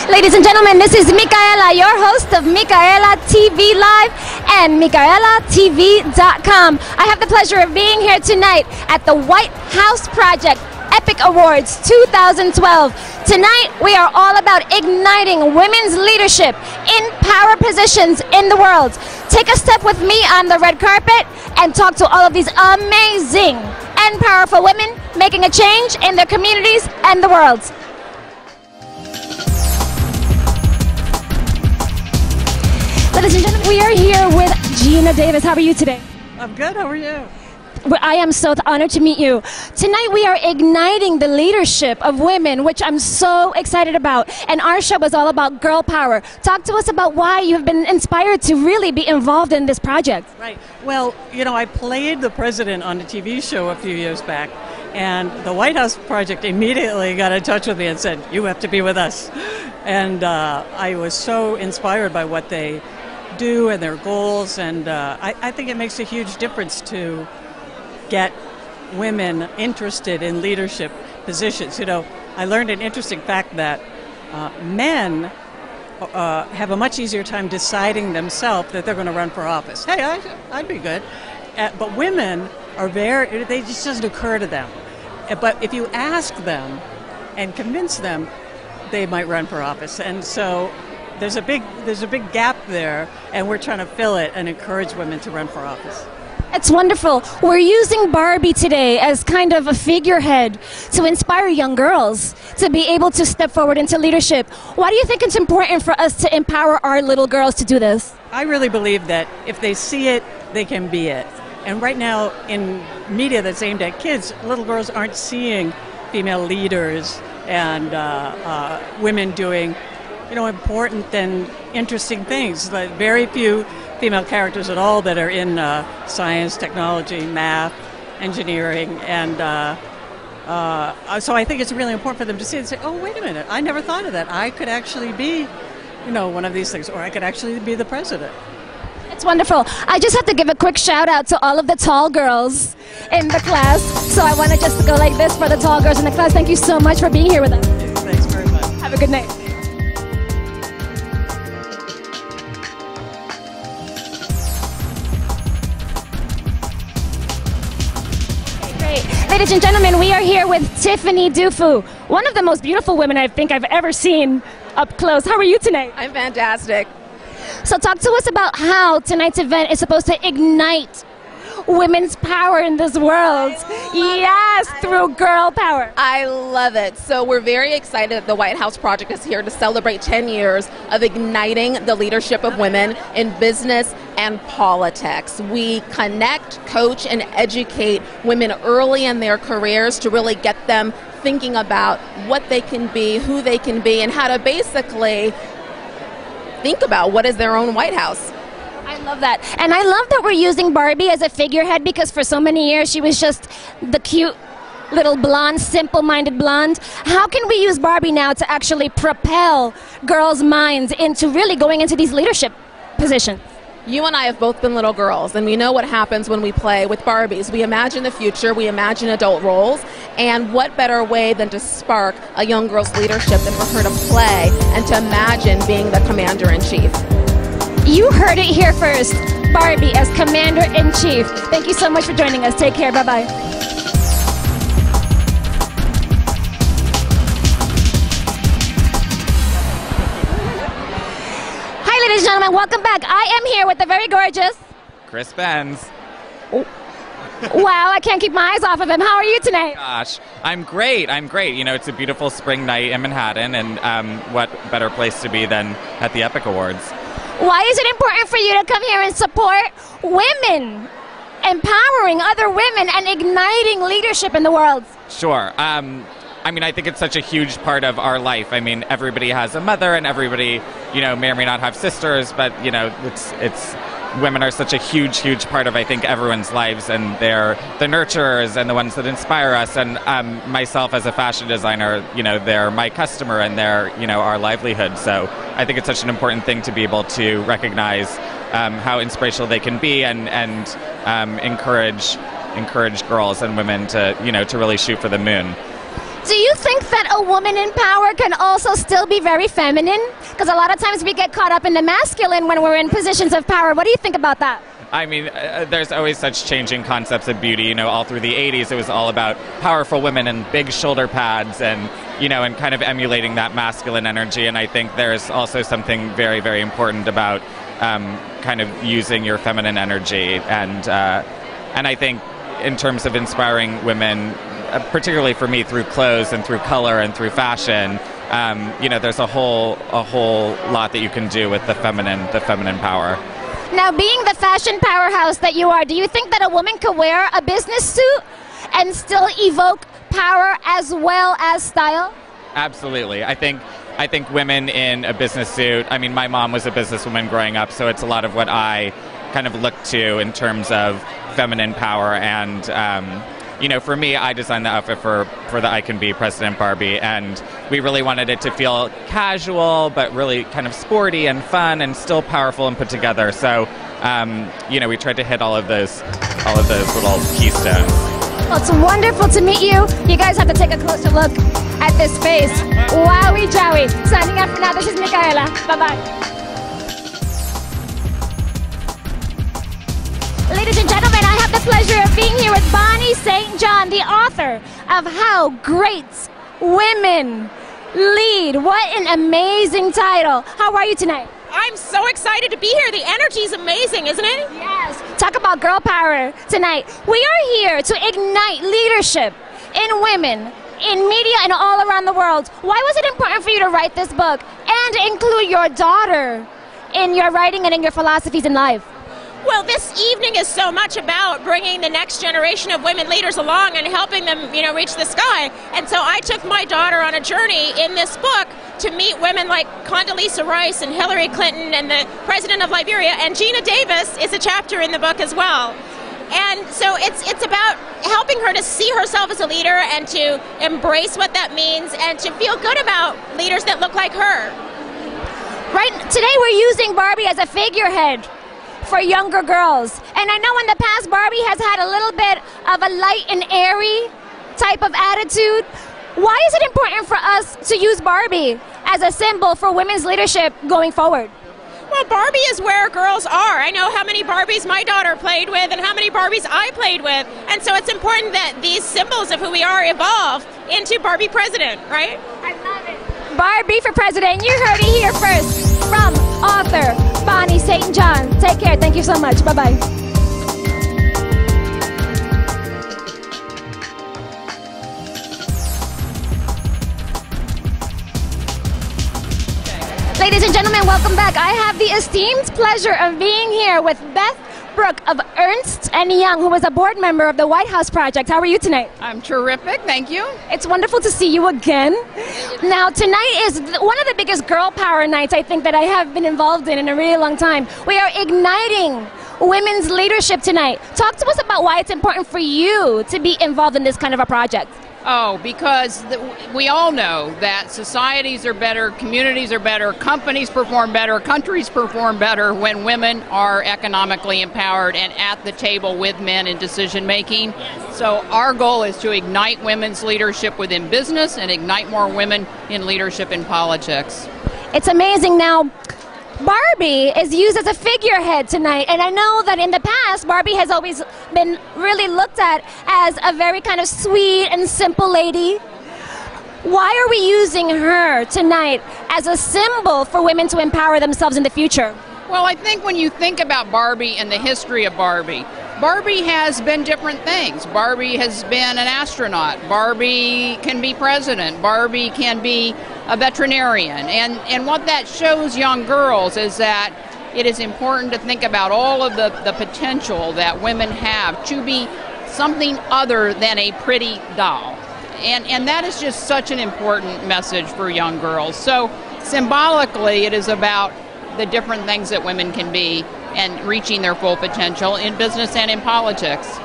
Ladies and gentlemen, this is Micaela, your host of Micaela TV Live and MicaelaTV.com. I have the pleasure of being here tonight at the White House Project Epic Awards 2012. Tonight, we are all about igniting women's leadership in power positions in the world. Take a step with me on the red carpet and talk to all of these amazing and powerful women making a change in their communities and the world. Ladies and gentlemen, we are here with Geena Davis. How are you today? I'm good. How are you? I am so honored to meet you. Tonight we are igniting the leadership of women, which I'm so excited about. And our show is all about girl power. Talk to us about why you've been inspired to really be involved in this project. Right. Well, you know, I played the president on a TV show a few years back, and the White House Project immediately got in touch with me and said, "You have to be with us." And I was so inspired by what they do and their goals, and I think it makes a huge difference to get women interested in leadership positions. You know, I learned an interesting fact that men have a much easier time deciding themselves that they're going to run for office. Hey, I'd be good. But women are they just doesn't occur to them. But if you ask them and convince them, they might run for office. And so there's a big gap there, and we're trying to fill it and encourage women to run for office. It's wonderful. We're using Barbie today as kind of a figurehead to inspire young girls to be able to step forward into leadership. Why do you think it's important for us to empower our little girls to do this? I really believe that if they see it, they can be it. And right now in media that's aimed at kids, little girls aren't seeing female leaders and women doing, you know, important and interesting things. Like very few female characters at all that are in science, technology, math, engineering, and so I think it's really important for them to see it and say, "Oh, wait a minute! I never thought of that. I could actually be, you know, one of these things, or I could actually be the president." It's wonderful. I just have to give a quick shout out to all of the tall girls in the class. So I want to just go like this for the tall girls in the class. Thank you so much for being here with us. Thanks very much. Have a good night. Ladies and gentlemen, we are here with Tiffany Dufu, one of the most beautiful women I think I've ever seen up close. How are you tonight? I'm fantastic. So talk to us about how tonight's event is supposed to ignite women's power in this world. Yes, through girl power. I love it. So we're very excited that the White House Project is here to celebrate 10 years of igniting the leadership of women in business and politics. We connect, coach, and educate women early in their careers to really get them thinking about what they can be, who they can be, and how to basically think about what is their own White House. I love that. And I love that we're using Barbie as a figurehead because for so many years she was just the cute little blonde, simple-minded blonde. How can we use Barbie now to actually propel girls' minds into really going into these leadership positions? You and I have both been little girls, and we know what happens when we play with Barbies. We imagine the future, we imagine adult roles, and what better way than to spark a young girl's leadership than for her to play and to imagine being the commander-in-chief. You heard it here first. Barbie as Commander-in-Chief. Thank you so much for joining us. Take care. Bye-bye. Hi, ladies and gentlemen. Welcome back. I am here with the very gorgeous Benz. Wow, I can't keep my eyes off of him. How are you tonight? Gosh, I'm great. You know, it's a beautiful spring night in Manhattan, and what better place to be than at the Epic Awards? Why is it important for you to come here and support women, empowering other women and igniting leadership in the world? Sure. I mean, I think it's such a huge part of our life. I mean, everybody has a mother, and everybody, you know, may or may not have sisters, but, you know, it's women are such a huge, huge part of, I think, everyone's lives, and they're the nurturers and the ones that inspire us. And myself as a fashion designer, you know, they're my customer and they're, you know, our livelihood. So I think it's such an important thing to be able to recognize how inspirational they can be and encourage girls and women to, you know, to really shoot for the moon. Do you think that a woman in power can also still be very feminine? Because a lot of times we get caught up in the masculine when we're in positions of power. What do you think about that? I mean, there's always such changing concepts of beauty. You know, all through the 80s, it was all about powerful women and big shoulder pads and, you know, and kind of emulating that masculine energy. And I think there's also something very, very important about kind of using your feminine energy. And I think in terms of inspiring women, particularly for me through clothes and through color and through fashion, you know, there's a whole lot that you can do with the feminine power. Now, being the fashion powerhouse that you are, do you think that a woman could wear a business suit and still evoke power as well as style? Absolutely. I think women in a business suit, I mean, my mom was a businesswoman growing up, so it's a lot of what I kind of look to in terms of feminine power. And, you know, for me, I designed the outfit for the I Can Be President Barbie, and we really wanted it to feel casual, but really kind of sporty and fun and still powerful and put together. So, you know, we tried to hit all of those little keystones. Well, it's wonderful to meet you. You guys have to take a closer look at this face. Wowie jowie. Signing up for now, this is Micaela. Bye-bye. Ladies and gentlemen, I have the pleasure of being here with Bonnie St. John, the author of How Great Women Lead. What an amazing title. How are you tonight? I'm so excited to be here. The energy is amazing, isn't it? Yes. Talk about girl power tonight. We are here to ignite leadership in women, in media, and all around the world. Why was it important for you to write this book and include your daughter in your writing and in your philosophies in life? Well, this evening is so much about bringing the next generation of women leaders along and helping them, you know, reach the sky. And so I took my daughter on a journey in this book to meet women like Condoleezza Rice and Hillary Clinton and the president of Liberia, and Geena Davis is a chapter in the book as well. And so it's about helping her to see herself as a leader and to embrace what that means and to feel good about leaders that look like her. Right today we're using Barbie as a figurehead for younger girls. And I know in the past Barbie has had a little bit of a light and airy type of attitude. Why is it important for us to use Barbie as a symbol for women's leadership going forward? Well, Barbie is where girls are. I know how many Barbies my daughter played with and how many Barbies I played with. And so it's important that these symbols of who we are evolve into Barbie President, right? I love it. Barbie for President. You heard it here first from author Bonnie St. John. Take care. Thank you so much. Bye-bye. Ladies and gentlemen, welcome back. I have the esteemed pleasure of being here with Beth Brook of ERNST & Young, who is a board member of the White House Project. How are you tonight? I'm terrific, thank you. It's wonderful to see you again. Now, tonight is one of the biggest girl power nights I think that I have been involved in a really long time. We are igniting women's leadership tonight. Talk to us about why it's important for you to be involved in this kind of a project. Oh, because we all know that societies are better, communities are better, companies perform better, countries perform better when women are economically empowered and at the table with men in decision making. So our goal is to ignite women's leadership within business and ignite more women in leadership in politics. It's amazing. Now, Barbie is used as a figurehead tonight, and I know that in the past Barbie has always been really looked at as a very kind of sweet and simple lady. Why are we using her tonight as a symbol for women to empower themselves in the future? Well, I think when you think about Barbie and the history of Barbie, Barbie has been different things. Barbie has been an astronaut. Barbie can be president. Barbie can be a veterinarian. And what that shows young girls is that it is important to think about all of the potential that women have to be something other than a pretty doll. And that is just such an important message for young girls. So symbolically, it is about the different things that women can be and reaching their full potential in business and in politics.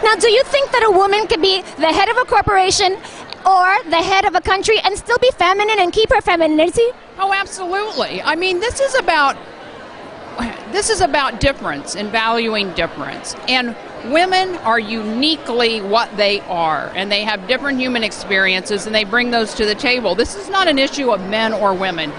Now, do you think that a woman could be the head of a corporation or the head of a country and still be feminine and keep her femininity? Oh, absolutely. I mean, this is about difference and valuing difference. And Women are uniquely what they are, and they have different human experiences, and they bring those to the table. This is not an issue of men or women.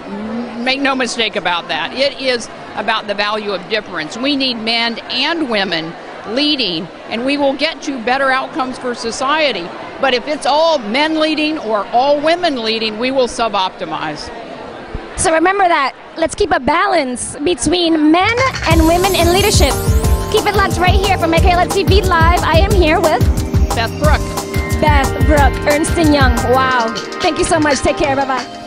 Make no mistake about that. It is about the value of difference. We need men and women leading, and we will get to better outcomes for society. But if it's all men leading or all women leading, we will suboptimize. So remember that. Let's keep a balance between men and women in leadership. Keep it locked right here for Michaela TV Live. I am here with Beth Brook. Beth Brook, Ernst & Young. Wow. Thank you so much. Take care. Bye-bye.